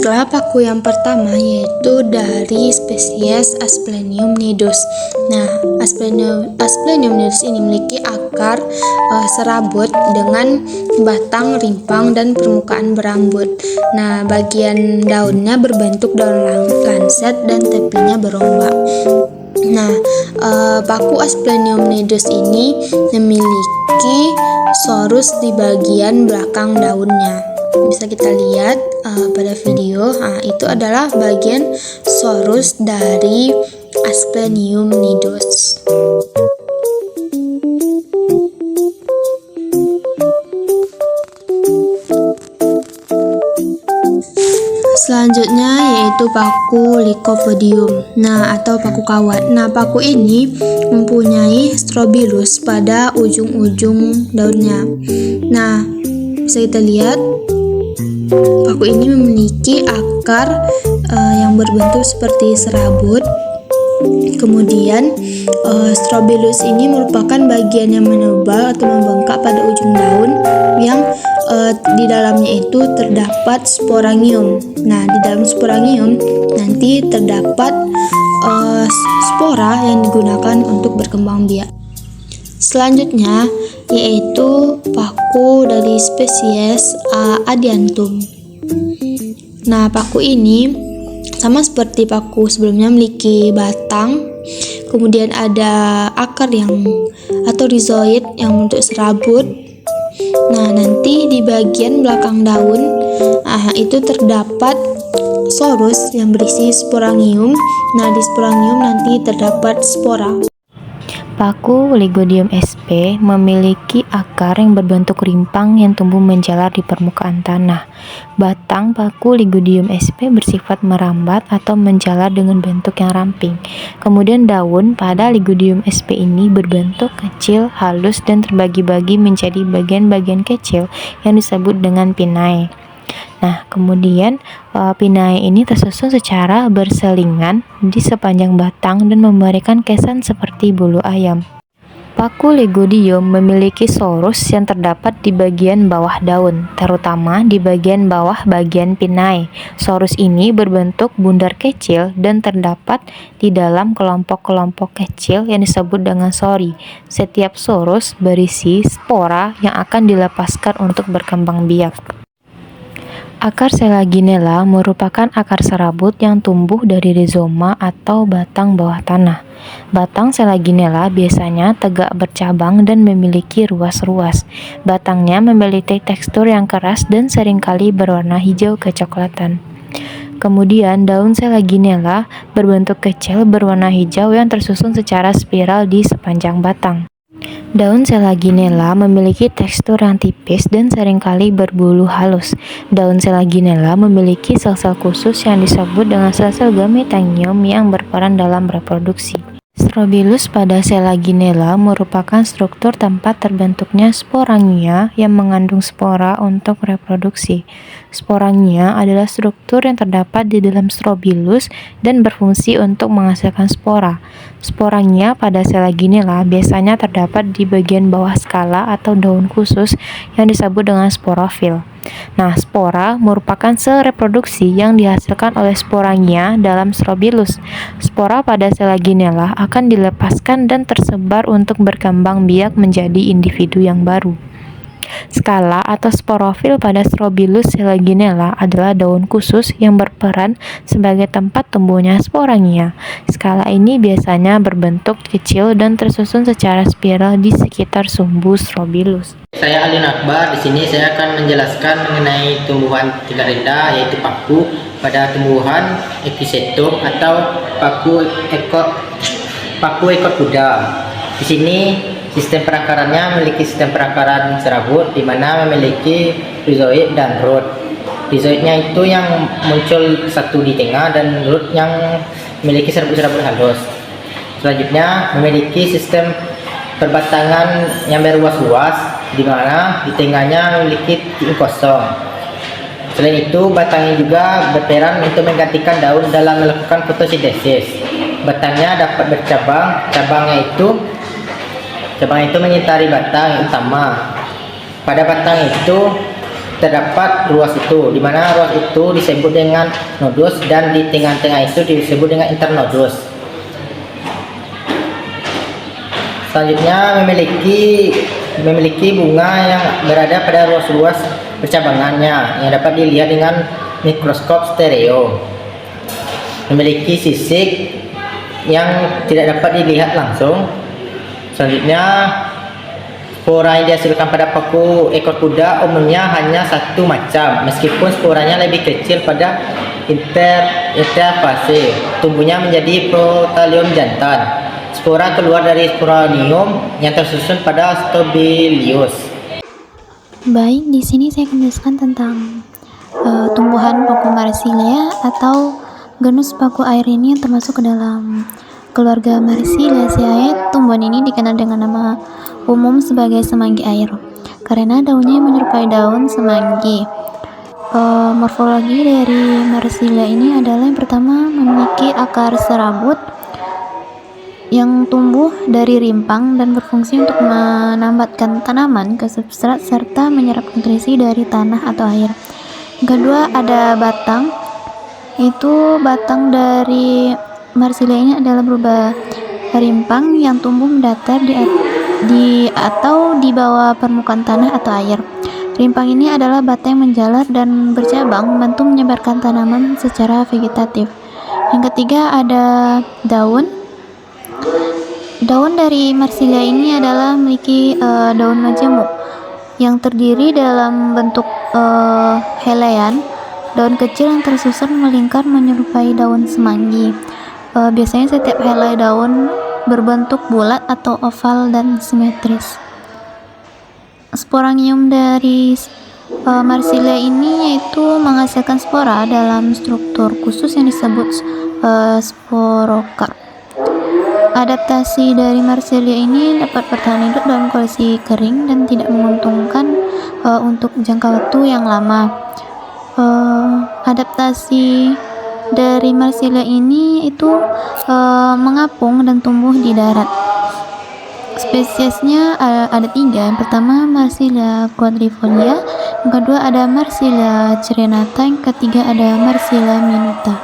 Baiklah, paku yang pertama yaitu dari spesies Asplenium nidus. Nah, Asplenium nidus ini memiliki akar serabut dengan batang rimpang dan permukaan berambut. Nah, bagian daunnya berbentuk daun lancet dan tepinya berombak. Nah, paku Asplenium nidus ini memiliki sorus di bagian belakang daunnya. Bisa kita lihat pada video. Itu adalah bagian sorus dari Asplenium nidus. Selanjutnya yaitu paku Lycopodium, atau paku kawat. Nah, paku ini mempunyai strobilus pada ujung-ujung daunnya. Nah, bisa kita lihat paku ini memiliki akar yang berbentuk seperti serabut. Kemudian strobilus ini merupakan bagian yang menebal atau membengkak pada ujung daun yang di dalamnya itu terdapat sporangium. Nah, di dalam sporangium nanti terdapat spora yang digunakan untuk berkembang biak. Selanjutnya yaitu paku dari spesies Adiantum. Nah, paku ini sama seperti paku sebelumnya memiliki batang, kemudian ada akar atau rizoid yang bentuk serabut. Nah, nanti di bagian belakang daun itu terdapat sorus yang berisi sporangium. Nah, di sporangium nanti terdapat spora. Paku Lygodium sp memiliki akar yang berbentuk rimpang yang tumbuh menjalar di permukaan tanah. Batang paku Lygodium sp bersifat merambat atau menjalar dengan bentuk yang ramping. Kemudian daun pada Lygodium sp ini berbentuk kecil, halus, dan terbagi-bagi menjadi bagian-bagian kecil yang disebut dengan pinnae. Nah, kemudian pinnae ini tersusun secara berselingan di sepanjang batang dan memberikan kesan seperti bulu ayam. Paku Lygodium memiliki sorus yang terdapat di bagian bawah daun, terutama di bagian bawah bagian pinnae. Sorus ini berbentuk bundar kecil dan terdapat di dalam kelompok-kelompok kecil yang disebut dengan sori. Setiap sorus berisi spora yang akan dilepaskan untuk berkembang biak. Akar Selaginella merupakan akar serabut yang tumbuh dari rizoma atau batang bawah tanah. Batang Selaginella biasanya tegak bercabang dan memiliki ruas-ruas. Batangnya memiliki tekstur yang keras dan seringkali berwarna hijau kecoklatan. Kemudian daun Selaginella berbentuk kecil berwarna hijau yang tersusun secara spiral di sepanjang batang. Daun Selaginella memiliki tekstur yang tipis dan seringkali berbulu halus. Daun Selaginella memiliki sel-sel khusus yang disebut dengan sel-sel gametangium yang berperan dalam reproduksi. Strobilus pada Selaginella merupakan struktur tempat terbentuknya sporangia yang mengandung spora untuk reproduksi. Sporangia adalah struktur yang terdapat di dalam strobilus dan berfungsi untuk menghasilkan spora. Sporangia pada Selaginella biasanya terdapat di bagian bawah skala atau daun khusus yang disebut dengan sporofil. Nah, spora merupakan sel reproduksi yang dihasilkan oleh sporangia dalam strobilus. Spora pada Selaginella akan dilepaskan dan tersebar untuk berkembang biak menjadi individu yang baru. Skala atau sporofil pada Strobilus Selaginella adalah daun khusus yang berperan sebagai tempat tumbuhnya sporangia. Skala ini biasanya berbentuk kecil dan tersusun secara spiral di sekitar sumbu Strobilus. Saya Alin Akbar. Di sini saya akan menjelaskan mengenai tumbuhan tingkat rendah, yaitu paku pada tumbuhan Equisetum atau paku ekor kuda. Di sini sistem perakarannya memiliki sistem perakaran serabut di mana memiliki rizoid dan root. Rizoidnya itu yang muncul satu di tengah dan root yang memiliki serabut-serabut halus. Selanjutnya memiliki sistem perbatangan yang berluas-luas di mana di tengahnya memiliki titik kosong. Selain itu, batangnya juga berperan untuk menggantikan daun dalam melakukan fotosintesis. Batangnya dapat bercabang, cabangnya itu menyitari batang yang utama. Pada batang itu terdapat ruas itu, di mana ruas itu disebut dengan nodus dan di tengah-tengah itu disebut dengan internodus. Selanjutnya memiliki bunga yang berada pada ruas-ruas percabangannya yang dapat dilihat dengan mikroskop stereo. Memiliki sisik yang tidak dapat dilihat langsung. Selanjutnya, spora yang dihasilkan pada paku ekor kuda umumnya hanya satu macam, meskipun sporanya lebih kecil pada interfase. Tumbuhnya menjadi protalium jantan. Spora keluar dari sporanium yang tersusun pada strobilius. Baik, di sini saya akan menjelaskan tentang tumbuhan paku Marsilea atau genus paku air ini yang termasuk ke dalam keluarga Marsilaceae. Tumbuhan ini dikenal dengan nama umum sebagai semanggi air karena daunnya menyerupai daun semanggi. Morfologi dari Marsilea ini adalah yang pertama memiliki akar serabut yang tumbuh dari rimpang dan berfungsi untuk menambatkan tanaman ke substrat serta menyerap nutrisi dari tanah atau air. Yang kedua ada batang. Itu batang dari Marsilea ini adalah berupa rimpang yang tumbuh mendatar di atau di bawah permukaan tanah atau air. Rimpang ini adalah batang yang menjalar dan bercabang membantu menyebarkan tanaman secara vegetatif. Yang ketiga ada daun. Daun dari Marsilea ini adalah memiliki daun majemuk yang terdiri dalam bentuk helaian, daun kecil yang tersusun melingkar menyerupai daun semanggi. Biasanya setiap helai daun berbentuk bulat atau oval dan simetris. Sporangium dari Marsilea ini yaitu menghasilkan spora dalam struktur khusus yang disebut sporokarp. Adaptasi dari Marsilea ini dapat bertahan hidup dalam kondisi kering dan tidak menguntungkan untuk jangka waktu yang lama. Adaptasi dari Marsilea ini itu mengapung dan tumbuh di darat. Spesiesnya ada 3. Yang pertama Marsilea quadrifolia, yang kedua ada Marsilea carinata, yang ketiga ada Marsilea minuta.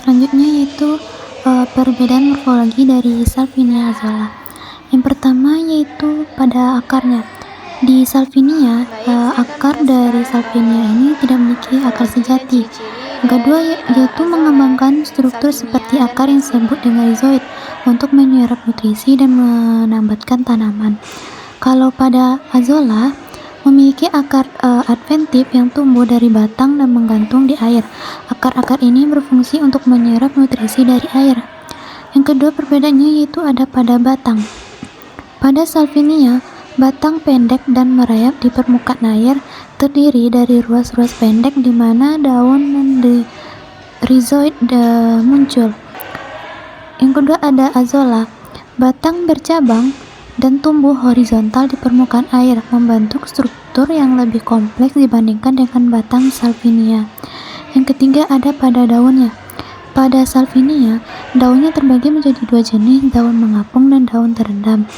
Selanjutnya yaitu perbedaan morfologi dari Salvinia azolla. Yang pertama yaitu pada akarnya. Di Salvinia, akar dari Salvinia ini tidak memiliki akar sejati. Yang kedua yaitu mengembangkan struktur seperti akar yang disebut dengan rhizoid untuk menyerap nutrisi dan menambatkan tanaman. Kalau pada azolla memiliki akar adventif yang tumbuh dari batang dan menggantung di air. Akar-akar ini berfungsi untuk menyerap nutrisi dari air. Yang kedua perbedaannya yaitu ada pada batang. Pada Salvinia, batang pendek dan merayap di permukaan air, terdiri dari ruas-ruas pendek di mana daun dan rhizoid muncul. Yang kedua ada azolla, batang bercabang dan tumbuh horizontal di permukaan air, membentuk struktur yang lebih kompleks dibandingkan dengan batang Salvinia. Yang ketiga ada pada daunnya. Pada Salvinia, daunnya terbagi menjadi 2 jenis, daun mengapung dan daun terendam.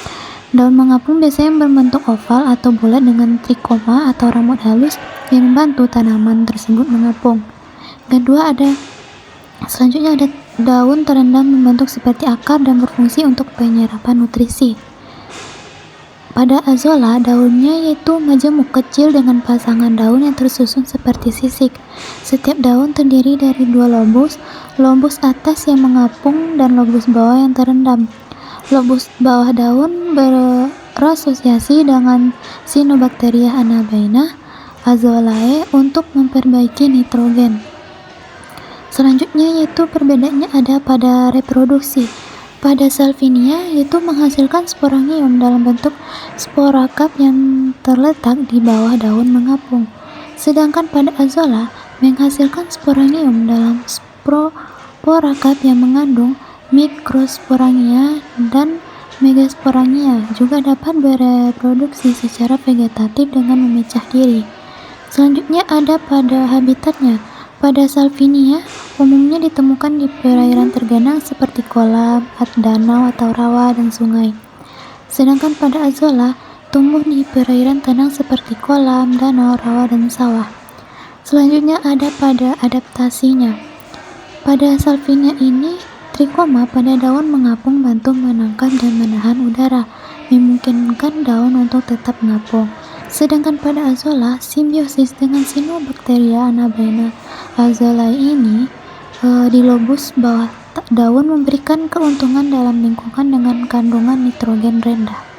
Daun mengapung biasanya berbentuk oval atau bulat dengan trikoma atau rambut halus yang membantu tanaman tersebut mengapung. Selanjutnya ada daun terendam membentuk seperti akar dan berfungsi untuk penyerapan nutrisi. Pada azolla, daunnya yaitu majemuk kecil dengan pasangan daun yang tersusun seperti sisik. Setiap daun terdiri dari 2 lobus, lobus atas yang mengapung dan lobus bawah yang terendam. Lobus bawah daun berasosiasi dengan Cyanobacteria anabaina azollae untuk memperbaiki nitrogen. Selanjutnya yaitu perbedaannya ada pada reproduksi. Pada Salvinia yaitu menghasilkan sporangium dalam bentuk sporakarp yang terletak di bawah daun mengapung. Sedangkan pada azolla menghasilkan sporangium dalam sporakarp yang mengandung mikrosporangia dan megasporangia, juga dapat bereproduksi secara vegetatif dengan memecah diri. Selanjutnya ada pada habitatnya. Pada Salvinia Umumnya ditemukan di perairan tergenang seperti kolam, danau atau rawa dan sungai. Sedangkan pada azolla tumbuh di perairan tenang seperti kolam, danau, rawa, dan sawah. Selanjutnya ada pada adaptasinya. Pada Salvinia ini, trikoma pada daun mengapung bantu menangkap dan menahan udara, memungkinkan daun untuk tetap mengapung. Sedangkan pada azolla, simbiosis dengan Cyanobacteria anabaena azolae ini di lobus bawah daun memberikan keuntungan dalam lingkungan dengan kandungan nitrogen rendah.